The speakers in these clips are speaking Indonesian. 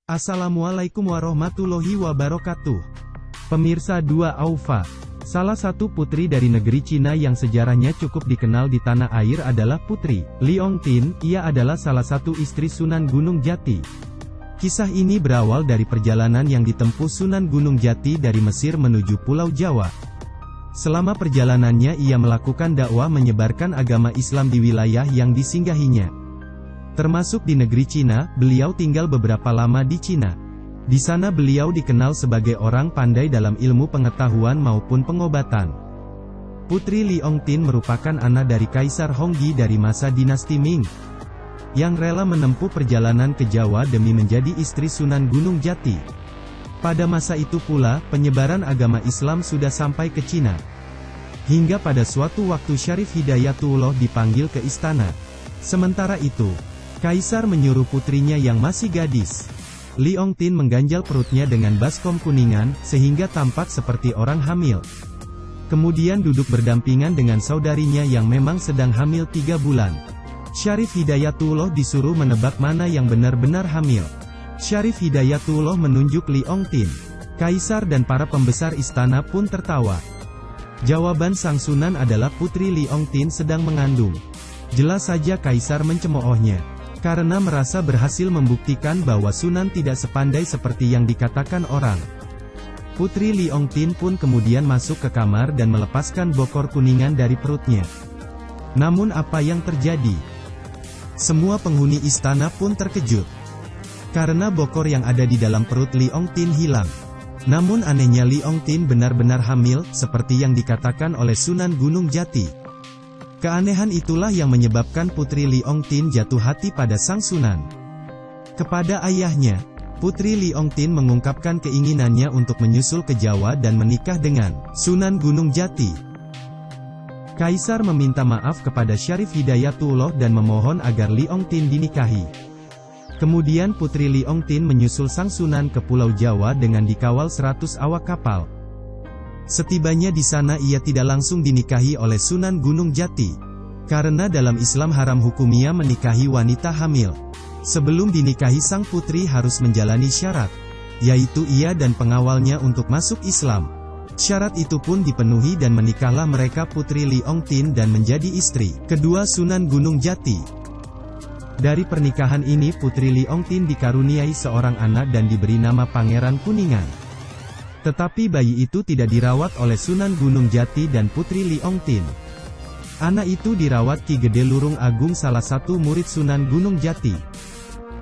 Assalamualaikum warahmatullahi wabarakatuh. Pemirsa Dua Aufa, salah satu putri dari negeri Cina yang sejarahnya cukup dikenal di tanah air adalah Putri Li Ongtin. Ia adalah salah satu istri Sunan Gunung Jati. Kisah ini berawal dari perjalanan yang ditempuh Sunan Gunung Jati dari Mesir menuju Pulau Jawa. Selama perjalanannya ia melakukan dakwah menyebarkan agama Islam di wilayah yang disinggahinya. Termasuk di negeri Cina, beliau tinggal beberapa lama di Cina. Di sana beliau dikenal sebagai orang pandai dalam ilmu pengetahuan maupun pengobatan. Putri Li Ongtin merupakan anak dari Kaisar Honggi dari masa dinasti Ming, yang rela menempuh perjalanan ke Jawa demi menjadi istri Sunan Gunung Jati. Pada masa itu pula, penyebaran agama Islam sudah sampai ke Cina. Hingga pada suatu waktu Syarif Hidayatullah dipanggil ke istana. Sementara itu, Kaisar menyuruh putrinya yang masih gadis, Li Ongtin, mengganjal perutnya dengan baskom kuningan, sehingga tampak seperti orang hamil. Kemudian duduk berdampingan dengan saudarinya yang memang sedang hamil 3 bulan. Syarif Hidayatullah disuruh menebak mana yang benar-benar hamil. Syarif Hidayatullah menunjuk Li Ongtin. Kaisar dan para pembesar istana pun tertawa. Jawaban sang Sunan adalah Putri Li Ongtin sedang mengandung. Jelas saja Kaisar mencemoohnya, karena merasa berhasil membuktikan bahwa Sunan tidak sepandai seperti yang dikatakan orang. Putri Li Ongtin pun kemudian masuk ke kamar dan melepaskan bokor kuningan dari perutnya. Namun apa yang terjadi? Semua penghuni istana pun terkejut, karena bokor yang ada di dalam perut Li Ongtin hilang. Namun anehnya Li Ongtin benar-benar hamil, seperti yang dikatakan oleh Sunan Gunung Jati. Keanehan itulah yang menyebabkan Putri Li Ongtin jatuh hati pada sang Sunan. Kepada ayahnya, Putri Li Ongtin mengungkapkan keinginannya untuk menyusul ke Jawa dan menikah dengan Sunan Gunung Jati. Kaisar meminta maaf kepada Syarif Hidayatullah dan memohon agar Li Ongtin dinikahi. Kemudian Putri Li Ongtin menyusul sang Sunan ke Pulau Jawa dengan dikawal 100 awak kapal. Setibanya di sana ia tidak langsung dinikahi oleh Sunan Gunung Jati, karena dalam Islam haram hukumnya menikahi wanita hamil. Sebelum dinikahi sang putri harus menjalani syarat, yaitu ia dan pengawalnya untuk masuk Islam. Syarat itu pun dipenuhi dan menikahlah mereka Putri Li Ongtin dan menjadi istri kedua Sunan Gunung Jati. Dari pernikahan ini Putri Li Ongtin dikaruniai seorang anak dan diberi nama Pangeran Kuningan. Tetapi bayi itu tidak dirawat oleh Sunan Gunung Jati dan Putri Li Ongtin. Anak itu dirawat Ki Gede Lurung Agung, salah satu murid Sunan Gunung Jati.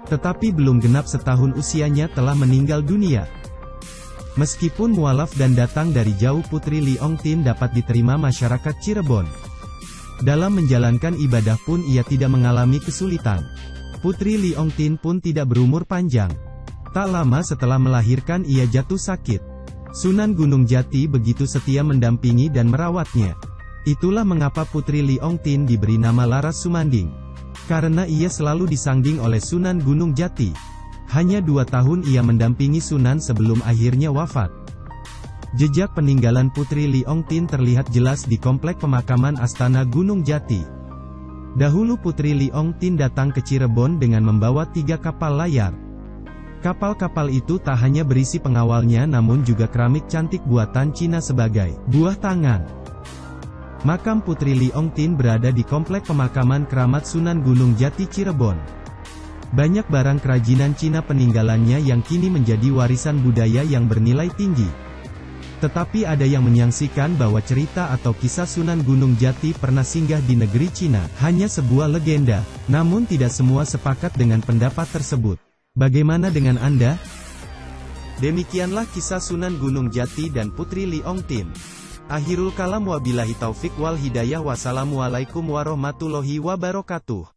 Tetapi belum genap setahun usianya telah meninggal dunia. Meskipun mualaf dan datang dari jauh, Putri Li Ongtin dapat diterima masyarakat Cirebon. Dalam menjalankan ibadah pun ia tidak mengalami kesulitan. Putri Li Ongtin pun tidak berumur panjang. Tak lama setelah melahirkan ia jatuh sakit. Sunan Gunung Jati begitu setia mendampingi dan merawatnya. Itulah mengapa Putri Li Ongtin diberi nama Laras Sumanding, karena ia selalu disanding oleh Sunan Gunung Jati. Hanya 2 tahun ia mendampingi Sunan sebelum akhirnya wafat. Jejak peninggalan Putri Li Ongtin terlihat jelas di komplek pemakaman Astana Gunung Jati. Dahulu Putri Li Ongtin datang ke Cirebon dengan membawa 3 kapal layar. Kapal-kapal itu tak hanya berisi pengawalnya namun juga keramik cantik buatan Cina sebagai buah tangan. Makam Putri Li Ongtin berada di komplek pemakaman Keramat Sunan Gunung Jati Cirebon. Banyak barang kerajinan Cina peninggalannya yang kini menjadi warisan budaya yang bernilai tinggi. Tetapi ada yang menyaksikan bahwa cerita atau kisah Sunan Gunung Jati pernah singgah di negeri Cina hanya sebuah legenda, namun tidak semua sepakat dengan pendapat tersebut. Bagaimana dengan Anda? Demikianlah kisah Sunan Gunung Jati dan Putri Li Ongtin. Akhirul kalam, wabillahi taufik wal hidayah. Wassalamualaikum warahmatullahi wabarakatuh.